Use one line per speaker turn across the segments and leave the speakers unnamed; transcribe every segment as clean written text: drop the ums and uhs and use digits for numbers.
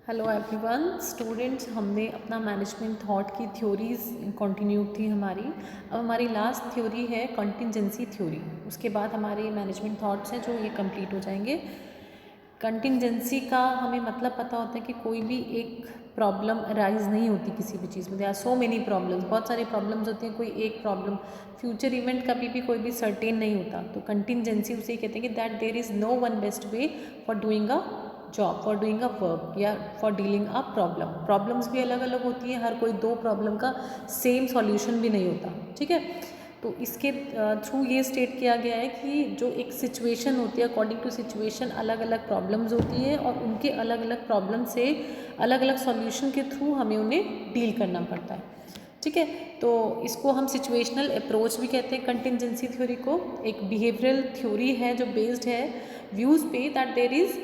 Hello everyone students, हमने अपना management thought की थ्योरीज कंटिन्यू थी हमारी। अब हमारी लास्ट थ्योरी है कंटिंजेंसी थ्योरी। उसके बाद हमारे मैनेजमेंट थॉट्स हैं जो ये कंप्लीट हो जाएंगे। कंटिंजेंसी का हमें मतलब पता होता है कि कोई भी एक प्रॉब्लम अराइज नहीं होती किसी भी चीज़ में। There are so many problems, बहुत सारी प्रॉब्लम्स होती हैं। कोई एक प्रॉब्लम, फ्यूचर इवेंट कभी भी कोई भी सर्टेन नहीं होता। तो कंटिंजेंसी उसे कहते हैं कि that there is no one best way for doing a job, for doing a work या for dealing a problem. Problems भी अलग अलग होती हैं, हर कोई दो प्रॉब्लम का सेम सॉल्यूशन भी नहीं होता। ठीक है, तो इसके थ्रू ये स्टेट किया गया है कि जो एक सिचुएशन होती है, अकॉर्डिंग टू सिचुएशन अलग अलग प्रॉब्लम्स होती हैं और उनके अलग अलग प्रॉब्लम से अलग अलग सॉल्यूशन के थ्रू हमें उन्हें डील करना पड़ता है। ठीक है, तो इसको हम सिचुएशनल अप्रोच भी कहते हैं। कंटिंजेंसी थ्योरी को एक बिहेवियरल थ्योरी है जो बेस्ड है व्यूज़ पे that there is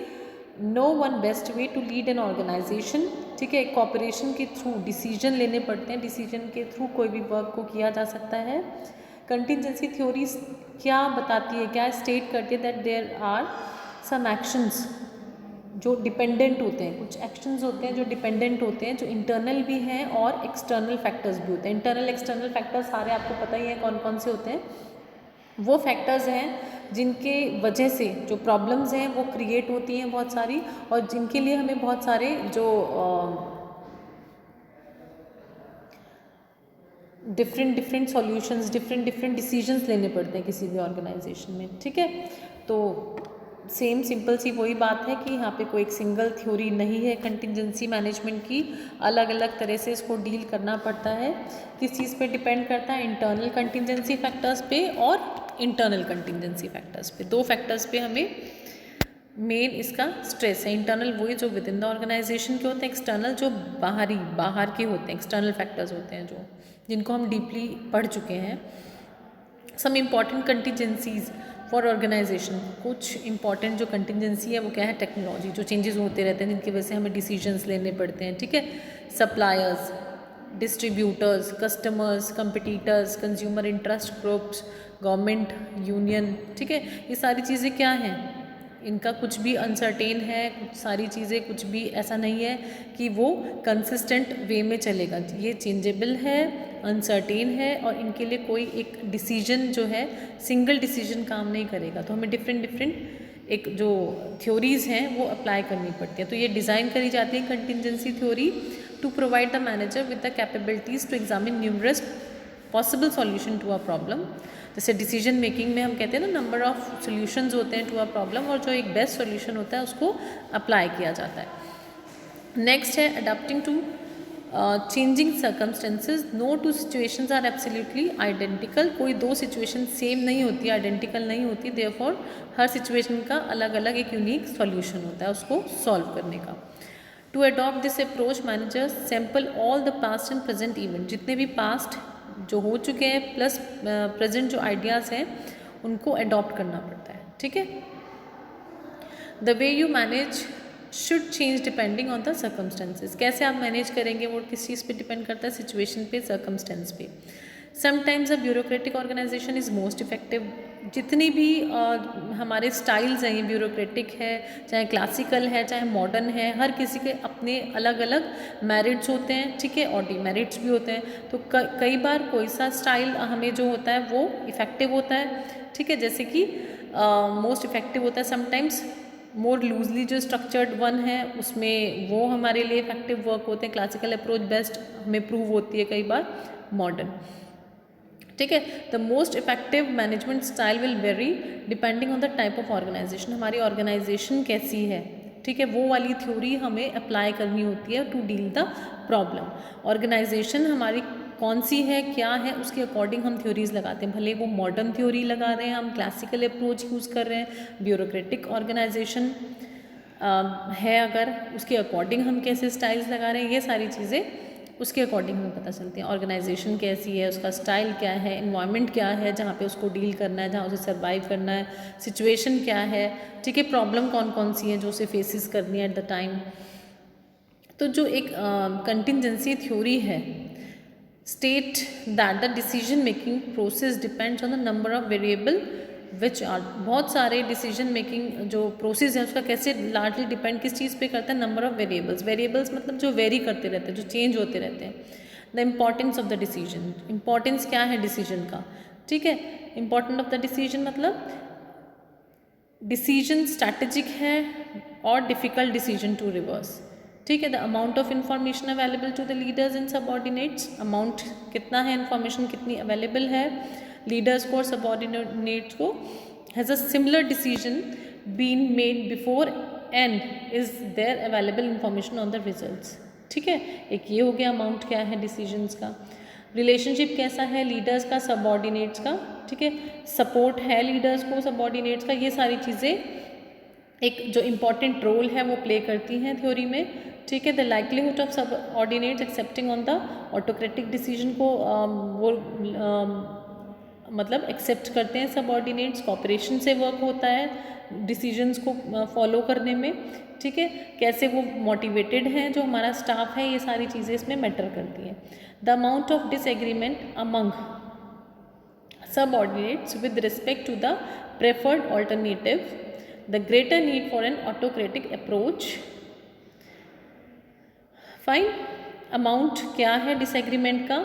no one best way to lead an organization. ठीक है, कॉपरेशन के थ्रू डिसीजन लेने पड़ते हैं, डिसीजन के थ्रू कोई भी वर्क को किया जा सकता है। कंटिंजेंसी थ्योरी क्या बताती है, क्या स्टेट करती है that there are some actions जो डिपेंडेंट होते हैं। कुछ एक्शंस होते हैं जो डिपेंडेंट होते हैं, जो इंटरनल भी हैं और एक्सटर्नल फैक्टर्स भी होते हैं। इंटरनल एक्सटर्नल फैक्टर्स सारे आपको पता ही है कौन कौन से होते हैं। वो फैक्टर्स हैं जिनके वजह से जो प्रॉब्लम्स हैं वो क्रिएट होती हैं बहुत सारी, और जिनके लिए हमें बहुत सारे जो different different solutions, different different decisions लेने पड़ते हैं किसी भी ऑर्गेनाइजेशन में। ठीक है, तो सेम सिंपल सी वही बात है कि यहाँ पे कोई एक सिंगल थ्योरी नहीं है कंटिंजेंसी मैनेजमेंट की। अलग अलग तरह से इसको डील करना पड़ता है। किस चीज़ पे डिपेंड करता है? इंटरनल कंटिंजेंसी फैक्टर्स पे और इंटरनल कंटिंजेंसी फैक्टर्स पे। दो फैक्टर्स पे हमें मेन इसका स्ट्रेस है। इंटरनल वही जो विद इन द ऑर्गेनाइजेशन के होते हैं, एक्सटर्नल जो बाहर के होते हैं, एक्सटर्नल फैक्टर्स होते हैं जो जिनको हम डीपली पढ़ चुके हैं। Some important contingencies for organization, कुछ इंपॉर्टेंट जो कंटिजेंसी है वो क्या है? टेक्नोलॉजी, जो चेंजेस होते रहते हैं जिनकी वजह से हमें डिसीजंस लेने पड़ते हैं। ठीक है, suppliers, distributors, customers, competitors, consumer interest groups, government, union. ठीक है, ये सारी चीज़ें क्या हैं? इनका कुछ भी अनसर्टेन है, कुछ सारी चीज़ें कुछ भी ऐसा नहीं है कि वो कंसिस्टेंट वे में चलेगा। ये चेंजेबल है, अनसर्टेन है, और इनके लिए कोई एक डिसीजन जो है सिंगल डिसीजन काम नहीं करेगा। तो हमें डिफरेंट डिफरेंट एक जो थ्योरीज़ हैं वो अप्लाई करनी पड़ती है। तो ये डिज़ाइन करी जाती है contingency theory to provide the manager with the capabilities to examine numerous possible solution to a problem. जैसे डिसीजन मेकिंग में हम कहते हैं ना, नंबर ऑफ सॉल्यूशंस होते हैं टू अ प्रॉब्लम, और जो एक बेस्ट सॉल्यूशन होता है उसको अप्लाई किया जाता है। नेक्स्ट है adapting to changing circumstances. No two situations are absolutely identical. कोई दो सिचुएशन सेम नहीं होती, आइडेंटिकल नहीं होती। देयरफॉर हर सिचुएशन का अलग अलग एक यूनिक सॉल्यूशन होता है उसको सॉल्व करने का। To adopt this approach managers sample all the past and present event, जितने भी पास्ट जो हो चुके हैं प्लस प्रेजेंट जो आइडियाज़ हैं उनको अडॉप्ट करना पड़ता है। ठीक है, the way you manage should change depending on the circumstances. कैसे आप मैनेज करेंगे वो किस चीज़ पे डिपेंड करता है? सिचुएशन पे, सर्कमस्टेंस पे। Sometimes a bureaucratic organization is most effective. जितनी भी हमारे स्टाइल्स हैं, ये ब्यूरोक्रेटिक है, चाहे क्लासिकल है, चाहे मॉडर्न है, हर किसी के अपने अलग अलग मेरिट्स होते हैं। ठीक है, और डिमेरिट्स भी होते हैं। तो कई बार कोई सा स्टाइल हमें जो होता है वो इफ़ेक्टिव होता है। ठीक है, जैसे कि मोस्ट इफेक्टिव होता है। समटाइम्स मोर लूजली जो स्ट्रक्चर्ड वन है उसमें वो हमारे लिए इफेक्टिव वर्क होते हैं। क्लासिकल अप्रोच बेस्ट हमें प्रूव होती है कई बार मॉडर्न। ठीक है, the most effective management style will very depending on the type of organization. हमारी ऑर्गेनाइजेशन कैसी है, ठीक है, वो वाली थ्योरी हमें अप्लाई करनी होती है to deal the problem. Organization हमारी कौन सी है, क्या है, उसके अकॉर्डिंग हम थ्योरीज लगाते हैं। भले वो मॉडर्न थ्योरी लगा रहे हैं, हम क्लासिकल अप्रोच यूज़ कर रहे हैं, ब्यूरोक्रेटिक ऑर्गेनाइजेशन है अगर, उसके अकॉर्डिंग हम कैसे स्टाइल्स लगा रहे हैं, ये सारी चीज़ें उसके अकॉर्डिंग हमें पता चलती हैं। ऑर्गेनाइजेशन कैसी है, उसका स्टाइल क्या है, इन्वायरमेंट क्या है जहाँ पे उसको डील करना है, जहाँ उसे सर्वाइव करना है, सिचुएशन क्या है, ठीक है, प्रॉब्लम कौन कौन सी है जो उसे फेसिस करनी है एट द टाइम। तो जो एक कंटिंजेंसी थ्योरी है state that the decision making process depends on the number of variable which are, बहुत सारे डिसीजन मेकिंग जो प्रोसेस है उसका कैसे लार्जली डिपेंड किस चीज़ पे करता है, नंबर ऑफ वेरिएबल्स। वेरिएबल्स मतलब जो वेरी करते रहते हैं, जो चेंज होते रहते हैं। The importance of the decision, importance क्या है डिसीजन का, ठीक है। इम्पॉर्टेंट ऑफ द डिसीजन मतलब डिसीजन स्ट्रैटेजिक है और डिफ़िकल्ट डिसीजन टू रिवर्स, ठीक है। The amount of information available to the leaders and subordinates, amount कितना है, इंफॉर्मेशन कितनी अवेलेबल है लीडर्स को और सबऑर्डिनेट्स को। Has a similar decision been made before and is there available information on the results, ठीक है। एक ये हो गया अमाउंट क्या है डिसीजंस का। रिलेशनशिप कैसा है लीडर्स का सबऑर्डिनेट्स का, ठीक है। सपोर्ट है लीडर्स को सबऑर्डिनेट्स का, ये सारी चीज़ें एक जो इम्पॉर्टेंट रोल है वो प्ले करती हैं थ्योरी में, ठीक है। The likelihood of subordinates accepting on the autocratic decision को वो मतलब एक्सेप्ट करते हैं सबऑर्डिनेट्स, कॉपरेशन से वर्क होता है डिसीजंस को फॉलो करने में, ठीक है। कैसे वो मोटिवेटेड हैं जो हमारा स्टाफ है, ये सारी चीज़ें इसमें मैटर करती हैं। The amount of disagreement among subordinates with respect to the preferred alternative, the greater need for an autocratic approach. Fine, amount क्या है डिसएग्रीमेंट का,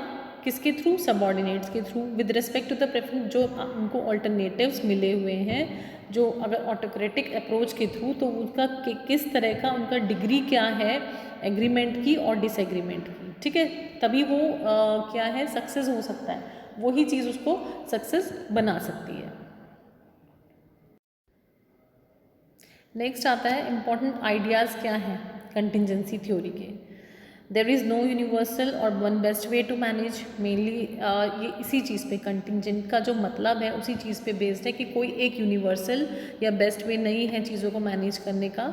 किसके थ्रू, सबऑर्डिनेट्स के through, with respect to the preference जो उनको alternatives मिले हुए हैं, जो अगर ऑटोक्रेटिक अप्रोच के थ्रू तो उसका किस तरह का उनका डिग्री क्या है एग्रीमेंट की और डिसएग्रीमेंट की, ठीक है। तभी वो क्या है सक्सेस हो सकता है, वही चीज़ उसको सक्सेस बना सकती है। नेक्स्ट आता है इम्पॉर्टेंट आइडियाज़ क्या हैं कंटिंजेंसी थ्योरी के। देयर इज़ नो यूनिवर्सल और one best way to manage, mainly ये इसी चीज़ पे कंटिंजेंट का जो मतलब है उसी चीज़ पे बेस्ड है कि कोई एक यूनिवर्सल या बेस्ट वे नहीं है चीज़ों को मैनेज करने का,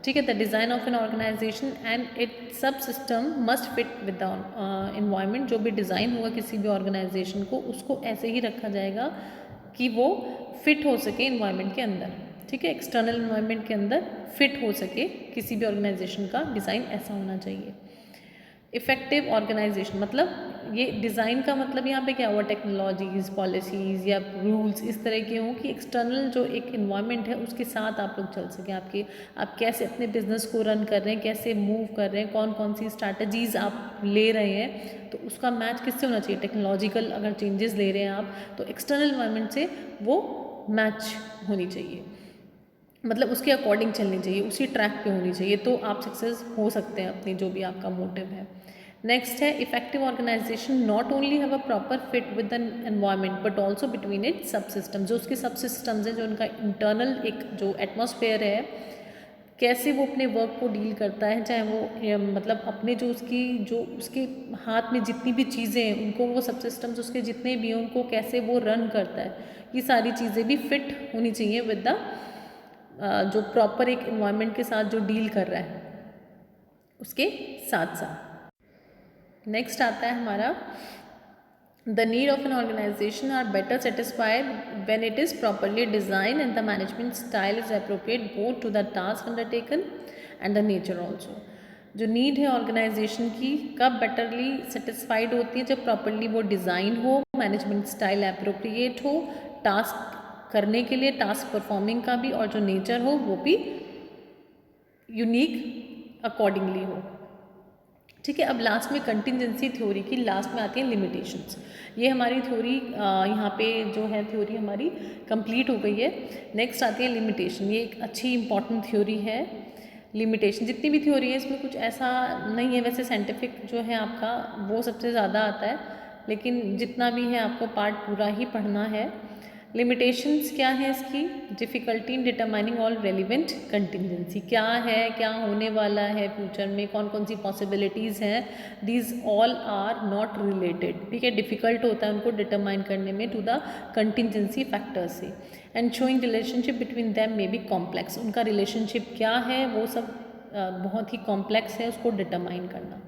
ठीक है। The design of an organisation and its subsystem must fit with the environment, जो भी डिज़ाइन होगा किसी भी ऑर्गेनाइजेशन को उसको ऐसे ही रखा जाएगा कि वो फिट हो सके इन्वायरमेंट के अंदर, ठीक है। एक्सटर्नल इन्वायरमेंट के अंदर फिट हो सके किसी भी ऑर्गेनाइजेशन का डिज़ाइन ऐसा होना चाहिए। इफ़ेक्टिव ऑर्गेनाइजेशन मतलब ये डिज़ाइन का मतलब यहाँ पे क्या हुआ, टेक्नोलॉजीज़, पॉलिसीज़ या रूल्स इस तरह के हों कि एक्सटर्नल जो एक इन्वायरमेंट है उसके साथ आप लोग चल सकें। आप कैसे अपने बिजनेस को रन कर रहे हैं, कैसे मूव कर रहे हैं, कौन कौन सी स्ट्रैटेजीज़ आप ले रहे हैं, तो उसका मैच किससे होना चाहिए, टेक्नोलॉजिकल अगर चेंजेस ले रहे हैं आप तो एक्सटर्नल इन्वायरमेंट से वो मैच होनी चाहिए, मतलब उसके अकॉर्डिंग चलनी चाहिए, उसी ट्रैक पे होनी चाहिए, तो आप सक्सेस हो सकते हैं अपनी जो भी आपका मोटिव है। नेक्स्ट है effective organisation not only have a proper fit with an environment but also between it subsystem, जो उसके सब सिस्टम्स हैं, जो उनका इंटरनल एक जो एटमॉस्फेयर है, कैसे वो अपने वर्क को डील करता है, चाहे वो मतलब अपने जो उसके हाथ में जितनी भी चीज़ें हैं उनको वो सब सिस्टम्स उसके जितने भी हैं उनको कैसे वो रन करता है, ये सारी चीज़ें भी फिट होनी चाहिए विद द जो प्रॉपर एक इन्वायरमेंट के साथ जो डील कर रहा है उसके साथ साथ। नेक्स्ट आता है हमारा the need of an organisation are better satisfied when it is properly designed and the management style is appropriate both to the task undertaken and the nature also. जो नीड है ऑर्गेनाइजेशन की कब betterly satisfied होती है, जब properly वो design हो, management style appropriate हो टास्क करने के लिए, टास्क परफॉर्मिंग का भी, और जो नेचर हो वो भी यूनिक अकॉर्डिंगली हो, ठीक है। अब लास्ट में कंटिंजेंसी थ्योरी की लास्ट में आती है लिमिटेशंस। ये हमारी थ्योरी यहाँ पे जो है थ्योरी हमारी कंप्लीट हो गई है। नेक्स्ट आती है लिमिटेशन, ये एक अच्छी इंपॉर्टेंट थ्योरी है। लिमिटेशन जितनी भी थ्योरी है इसमें कुछ ऐसा नहीं है, वैसे साइंटिफिक जो है आपका वो सबसे ज़्यादा आता है, लेकिन जितना भी है आपको पार्ट पूरा ही पढ़ना है। लिमिटेशंस क्या है इसकी, difficulty in determining all relevant contingency, क्या है, क्या होने वाला है फ्यूचर में, कौन कौन सी पॉसिबिलिटीज़ हैं, these all are not related, ठीक है। डिफ़िकल्ट होता है उनको डिटरमाइन करने में टू द कंटिंजेंसी फैक्टर्स से, and showing relationship between them may be complex, उनका रिलेशनशिप क्या है वो सब बहुत ही कॉम्प्लेक्स है उसको डिटरमाइन करना।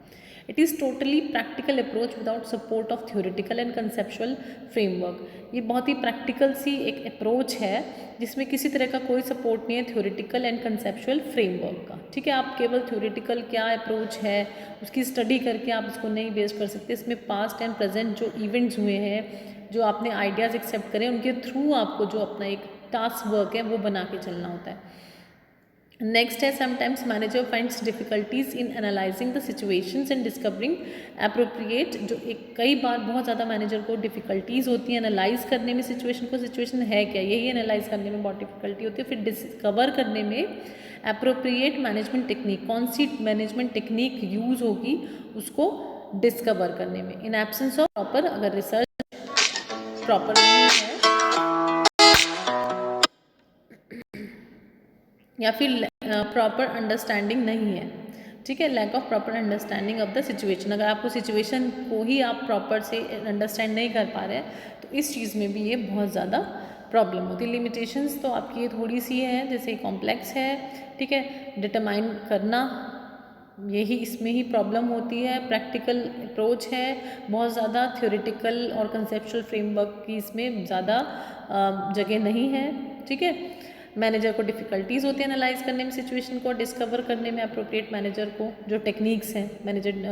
It is totally practical approach without support of theoretical and conceptual framework. ये बहुत ही प्रैक्टिकल सी एक अप्रोच है जिसमें किसी तरह का कोई सपोर्ट नहीं है थ्योरेटिकल एंड कंसेप्चुअल फ्रेमवर्क का। ठीक है, आप केवल थ्योरेटिकल क्या अप्रोच है उसकी स्टडी करके आप इसको नहीं बेस कर सकते। इसमें पास्ट एंड प्रेजेंट जो इवेंट्स हुए हैं, जो आपने आइडियाज़ एक्सेप्ट करें, उनके थ्रू आपको जो अपना एक टास्क वर्क है वो बना के चलना होता है। नेक्स्ट है sometimes manager finds difficulties in analysing the situations and discovering appropriate. जो एक कई बार बहुत ज़्यादा मैनेजर को डिफिकल्टीज होती है एनालाइज करने में सिचुएशन को, सिचुएशन है क्या यही एनालाइज करने में बहुत डिफिकल्टी होती है। फिर डिस्कवर करने में अप्रोप्रिएट मैनेजमेंट टेक्निक, कौन सी मैनेजमेंट टेक्निक यूज़ होगी उसको डिस्कवर करने में। इन एब्सेंस ऑफ प्रॉपर, अगर रिसर्च प्रॉपर नहीं है या फिर प्रॉपर अंडरस्टैंडिंग नहीं है, ठीक है, lack of proper understanding of the situation. अगर आपको सिचुएशन को ही आप प्रॉपर से अंडरस्टैंड नहीं कर पा रहे हैं तो इस चीज़ में भी ये बहुत ज़्यादा प्रॉब्लम होती है। लिमिटेशंस तो आपकी ये थोड़ी सी है, जैसे कॉम्प्लेक्स है, ठीक है, डिटरमाइन करना यही इसमें ही प्रॉब्लम होती है। प्रैक्टिकल अप्रोच है बहुत ज़्यादा, थ्योरेटिकल और कंसेप्चुअल फ्रेमवर्क की इसमें ज़्यादा जगह नहीं है। ठीक है, मैनेजर को डिफ़िकल्टीज़ होती है एनालाइज करने में सिचुएशन को, डिस्कवर करने में अप्रोप्रिएट मैनेजर को जो टेक्निक्स हैं मैनेजर